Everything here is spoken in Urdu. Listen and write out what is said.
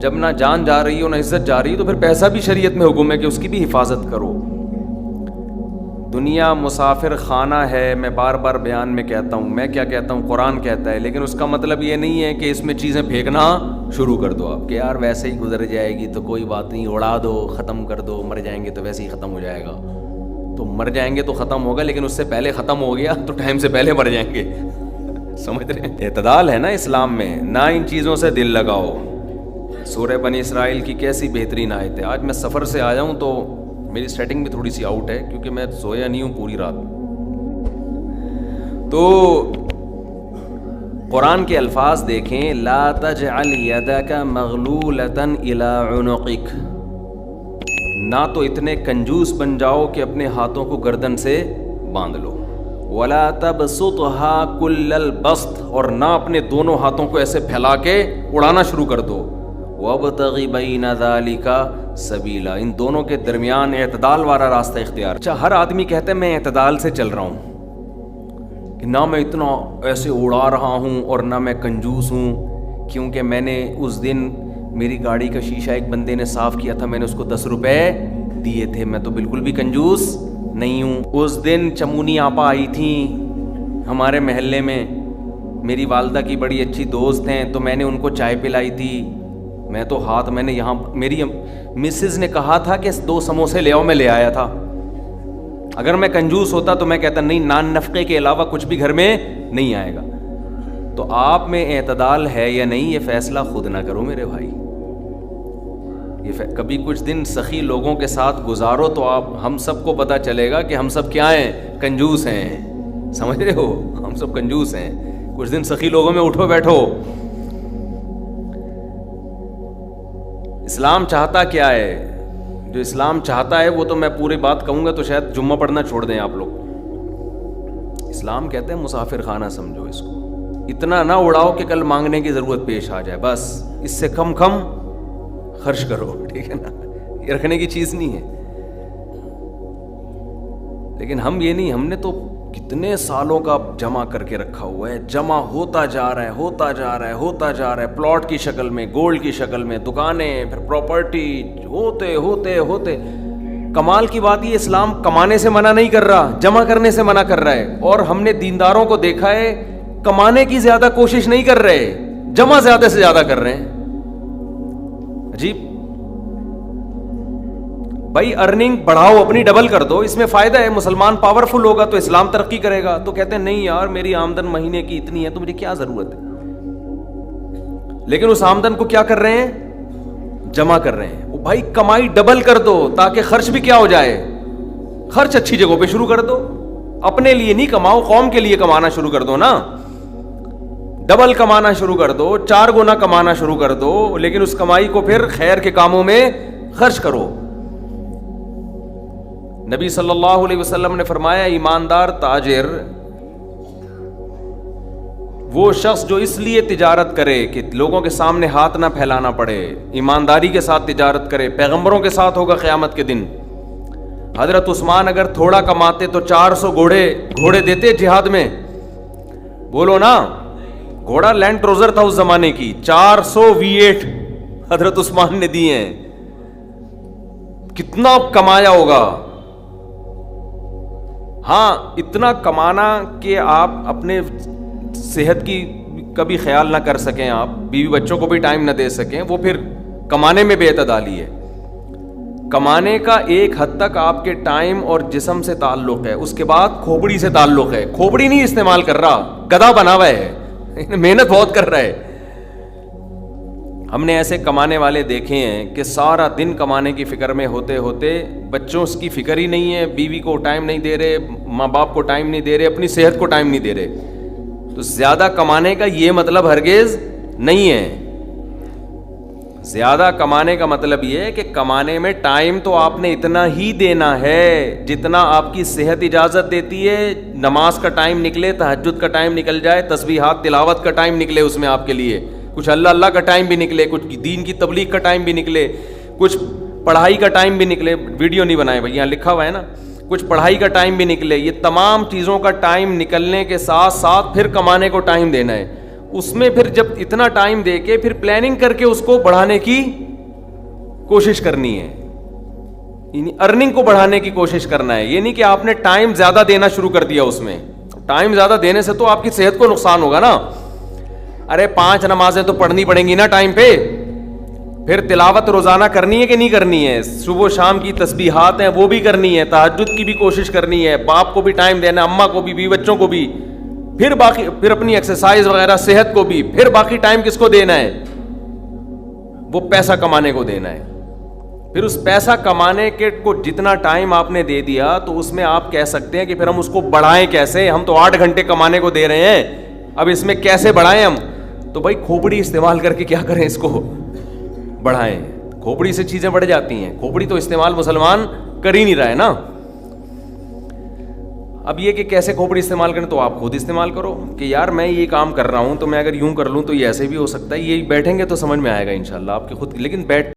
جب نہ جان جا رہی ہو نہ عزت جا رہی تو پھر پیسہ بھی شریعت میں حکم ہے کہ اس کی بھی حفاظت کرو. دنیا مسافر خانہ ہے. میں بار بار بیان میں کہتا ہوں, میں کیا کہتا ہوں, قرآن کہتا ہے, لیکن اس کا مطلب یہ نہیں ہے کہ اس میں چیزیں پھینکنا شروع کر دو آپ کہ یار ویسے ہی گزر جائے گی تو کوئی بات نہیں, اڑا دو, ختم کر دو, مر جائیں گے تو ویسے ہی ختم ہو جائے گا. تو مر جائیں گے تو ختم ہوگا, لیکن اس سے پہلے ختم ہو گیا تو ٹائم سے پہلے مر جائیں گے. سمجھ رہے ہیں؟ اعتدال ہے نا اسلام میں, نہ ان چیزوں سے دل لگاؤ. سورہ بنی اسرائیل کی کیسی بہترین آیت ہے. آج میں سفر سے آیا ہوں تو میری سیٹنگ بھی تھوڑی سی آؤٹ ہے کیونکہ میں سویا نہیں ہوں پوری رات. تو قرآن کے الفاظ دیکھیں, لا تجعل یدک مغلولۃ الی عنقک, نہ تو اتنے کنجوس بن جاؤ کہ اپنے ہاتھوں کو گردن سے باندھ لو, ولا تبسطها کل البسط, اور نہ اپنے دونوں ہاتھوں کو ایسے پھیلا کے اڑانا شروع کر دو. وابتغ بین ذلک سبیلا, ان دونوں کے درمیان اعتدال والا راستہ اختیار. اچھا, ہر آدمی کہتا ہے میں اعتدال سے چل رہا ہوں, کہ نہ میں اتنا ایسے اڑا رہا ہوں اور نہ میں کنجوس ہوں, کیونکہ میں نے اس دن میری گاڑی کا شیشہ ایک بندے نے صاف کیا تھا, میں نے اس کو 10 روپے دیے تھے, میں تو بالکل بھی کنجوس نہیں ہوں. اس دن چمونی آپا آئی تھیں ہمارے محلے میں, میری والدہ کی بڑی اچھی دوست ہیں, تو میں نے ان کو چائے پلائی تھی. میں تو میں نے یہاں میری مسز نے کہا تھا کہ 2 سموسے لے آؤ, میں لے آیا تھا. اگر میں کنجوس ہوتا تو میں کہتا نہیں, نان نفقے کے علاوہ کچھ بھی گھر میں نہیں آئے گا. تو آپ میں اعتدال ہے یا نہیں, یہ فیصلہ خود نہ کرو میرے بھائی. یہ کبھی کچھ دن سخی لوگوں کے ساتھ گزارو تو ہم سب کو پتہ چلے گا کہ ہم سب کیا ہیں, کنجوس ہیں. سمجھ رہے ہو, ہم سب کنجوس ہیں. کچھ دن سخی لوگوں میں اٹھو بیٹھو. اسلام چاہتا کیا ہے؟ جو اسلام چاہتا ہے وہ تو میں پوری بات کہوں گا تو شاید جمعہ پڑھنا چھوڑ دیں آپ لوگ. اسلام کہتے ہیں مسافر خانہ سمجھو اس کو, اتنا نہ اڑاؤ کہ کل مانگنے کی ضرورت پیش آ جائے, بس اس سے کم خرچ کرو, ٹھیک ہے نا, یہ رکھنے کی چیز نہیں ہے. لیکن ہم یہ نہیں, ہم نے تو کتنے سالوں کا جمع کر کے رکھا ہوا ہے, جمع ہوتا جا رہا ہے, ہوتا جا رہا ہے, ہوتا جا رہا ہے, پلاٹ کی شکل میں, گولڈ کی شکل میں, دکانیں, پھر پراپرٹی, ہوتے ہوتے ہوتے. کمال کی بات یہ, اسلام کمانے سے منع نہیں کر رہا, جمع کرنے سے منع کر رہا ہے. اور ہم نے دینداروں کو دیکھا ہے کمانے کی زیادہ کوشش نہیں کر رہے, جمع زیادہ سے زیادہ کر رہے ہیں. عجیب بھائی, ارننگ بڑھاؤ, اپنی ڈبل کر دو, اس میں فائدہ ہے. مسلمان پاورفل ہوگا تو اسلام ترقی کرے گا. تو کہتے ہیں نہیں یار میری آمدن مہینے کی اتنی ہے تو مجھے کیا ضرورت ہے. لیکن اس آمدن کو کیا کر رہے ہیں, جمع کر رہے ہیں. بھائی کمائی ڈبل کر دو تاکہ خرچ بھی کیا ہو جائے, خرچ اچھی جگہوں پہ شروع کر دو. اپنے لیے نہیں کماؤ, قوم کے لیے کمانا شروع کر دو نا. ڈبل کمانا شروع کر دو, 4 گنا کمانا شروع کر دو, لیکن اس کمائی کو پھر خیر کے کاموں میں خرچ کرو. نبی صلی اللہ علیہ وسلم نے فرمایا, ایماندار تاجر وہ شخص جو اس لیے تجارت کرے کہ لوگوں کے سامنے ہاتھ نہ پھیلانا پڑے, ایمانداری کے ساتھ تجارت کرے. پیغمبروں کے ساتھ ہوگا قیامت کے دن. حضرت عثمان اگر تھوڑا کماتے تو 400 گھوڑے دیتے جہاد میں, بولو نا. گھوڑا لینڈ کروزر تھا اس زمانے کی, 400 V8 حضرت عثمان نے دیے ہیں. کتنا کمایا ہوگا. ہاں, اتنا کمانا کہ آپ اپنے صحت کی کبھی خیال نہ کر سکیں, آپ بیوی بچوں کو بھی ٹائم نہ دے سکیں, وہ پھر کمانے میں بے اعتدالی ہے. کمانے کا ایک حد تک آپ کے ٹائم اور جسم سے تعلق ہے, اس کے بعد کھوپڑی سے تعلق ہے. کھوپڑی نہیں استعمال کر رہا, گدھا بنا ہوا ہے, محنت بہت کر رہا ہے. ہم نے ایسے کمانے والے دیکھے ہیں کہ سارا دن کمانے کی فکر میں ہوتے ہوتے بچوں کی فکر ہی نہیں ہے, بیوی کو ٹائم نہیں دے رہے, ماں باپ کو ٹائم نہیں دے رہے, اپنی صحت کو ٹائم نہیں دے رہے. تو زیادہ کمانے کا یہ مطلب ہرگز نہیں ہے. زیادہ کمانے کا مطلب یہ ہے کہ کمانے میں ٹائم تو آپ نے اتنا ہی دینا ہے جتنا آپ کی صحت اجازت دیتی ہے. نماز کا ٹائم نکلے, تہجد کا ٹائم نکل جائے, تسبیحات تلاوت کا ٹائم نکلے, اس میں آپ کے لیے کچھ اللہ کا ٹائم بھی نکلے, کچھ دین کی تبلیغ کا ٹائم بھی نکلے, کچھ پڑھائی کا ٹائم بھی نکلے. ویڈیو نہیں بنائے بھائی, یہاں لکھا ہوا ہے نا, کچھ پڑھائی کا ٹائم بھی نکلے. یہ تمام چیزوں کا ٹائم نکلنے کے ساتھ ساتھ پھر کمانے کو ٹائم دینا ہے. اس میں پھر جب اتنا ٹائم دے کے پھر پلاننگ کر کے اس کو بڑھانے کی کوشش کرنی ہے، یعنی ارننگ کو بڑھانے کی کوشش کرنا ہے. یہ نہیں کہ آپ نے ٹائم زیادہ دینا شروع کر دیا. اس میں ٹائم زیادہ دینے سے تو آپ کی صحت کو نقصان ہوگا نا. ارے 5 نمازیں تو پڑھنی پڑیں گی نا ٹائم پہ. پھر تلاوت روزانہ کرنی ہے کہ نہیں کرنی ہے؟ صبح و شام کی تسبیحات ہیں وہ بھی کرنی ہے، تہجد کی بھی کوشش کرنی ہے، باپ کو بھی ٹائم دینا ہے، اماں کو بھی، بیوی بچوں کو بھی، پھر باقی پھر اپنی ایکسرسائز وغیرہ صحت کو بھی، پھر باقی ٹائم کس کو دینا ہے؟ وہ پیسہ کمانے کو دینا ہے. پھر اس پیسہ کمانے کے کو جتنا ٹائم آپ نے دے دیا تو اس میں آپ کہہ سکتے ہیں کہ پھر ہم اس کو بڑھائیں کیسے؟ ہم تو 8 گھنٹے کمانے کو دے رہے ہیں، اب اس میں کیسے بڑھائیں ہم؟ تو بھائی کھوپڑی استعمال کر کے کیا کریں، اس کو بڑھائیں. کھوپڑی سے چیزیں بڑھ جاتی ہیں. کھوپڑی تو استعمال مسلمان کر ہی نہیں رہا ہے نا. اب یہ کہ کیسے کھوپڑی استعمال کریں تو آپ خود استعمال کرو کہ یار میں یہ کام کر رہا ہوں تو میں اگر یوں کر لوں تو یہ ایسے بھی ہو سکتا ہے. یہ بیٹھیں گے تو سمجھ میں آئے گا انشاءاللہ آپ کے خود. لیکن بیٹھ